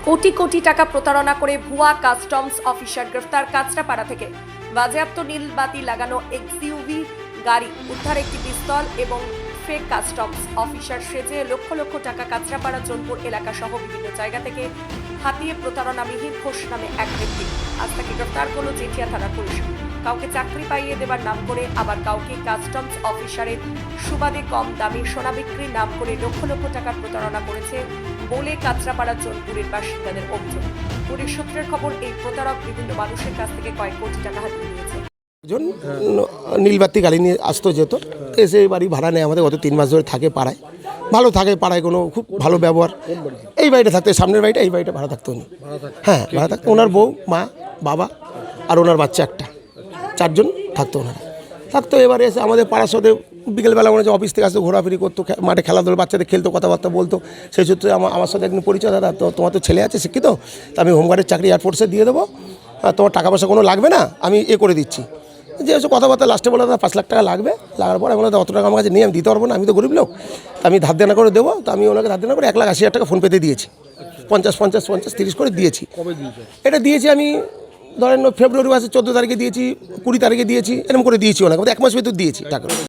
কোটি কোটি টাকা প্রতারণা করে ভুয়া কাস্টমস অফিসার গ্রেফতার কাঁচরাপাড়া থেকে। বাজেয়াপ্ত নীল বাতি লাগানো এক্সইউভি গাড়ি উদ্ধার, একটি পিস্তল এবং ফেক কাস্টমস অফিসার সেজে লক্ষ লক্ষ টাকা কাঁচরাপাড়া জোনপুর এলাকা সহ বিভিন্ন জায়গা থেকে হাতিয়ে প্রতারণা মিহির ঘোষ নামে এক ব্যক্তি। আজ তাকে গ্রেফতার করলো জেঠিয়া থানা পুলিশ। কাউকে চাকরি পাইয়ে দেবার নাম করে, আবার কাউকে কাস্টমস অফিসারের সুবাদে কম দামে সোনা বিক্রির নাম করে লক্ষ লক্ষ টাকার প্রতারণা করেছে বলে কাঁচরাপাড়া জোনপুরের বাসিন্দাদের অভিযোগ। পুলিশ সূত্রের খবর, এই প্রতারক বিভিন্ন মানুষের কাছ থেকে কয়েক কোটি টাকা হাতিয়ে নিয়েছে। একজন নীলবাতি গাড়ি নিয়ে আসতো যেত, এসে বাড়ি ভাড়া নেয় আমাদের, গত 3 মাস ধরে থাকে পাড়ায়, ভালো থাকে পাড়ায়, কোনো খুব ভালো ব্যবহার। এই বাড়িটা থাকতো, সামনের বাড়িটা, এই বাড়িটা ভাড়া থাকতো উনি। হ্যাঁ ভাড়া থাকতো, ওনার বউ, মা, বাবা আর ওনার বাচ্চা একটা, 4 জন থাকতো ওনারা। থাকতো এবারে এসে আমাদের পাড়ার সাথে বিকেলবেলা ওনার যে অফিস থেকে আসতো, ঘোরাফেরি করতো, মাঠে খেলাধুলো, বাচ্চাদের খেলতো, কথাবার্তা বলতো। সেই সূত্রে আমার সাথে একদিন পরিচয়, দাদা তো তোমার তো ছেলে আছে শিক্ষিত, তো আমি হোমগার্ডের চাকরি এয়ারফোর্সে দিয়ে দেবো, তোমার টাকা পয়সা কোনো লাগবে না, আমি করে দিচ্ছি। যে এসব কথাবার্তা লাস্টে বলে, দাদা 5 লাখ টাকা লাগবে। লাগার পর আমি বললাম, অত টাকা আমার কাছে নিয়ে আমি দিতে পারবো না, আমি তো গরিব লোক, আমি ধার দেনা করে দেবো। তো আমি ওনাকে ধার দেনা করে 1,80,000 টাকা ফোনপেতে দিয়েছি, 50-50-50-30 করে দিয়েছি। এটা দিয়েছি আমি, ধরেন ফেব্রুয়ারি মাসের 14 তারিখে দিয়েছি, 20 তারিখে দিয়েছি, এরকম করে দিয়েছি ওনাকে, 1 মাস ভিতর দিয়েছি টাকা।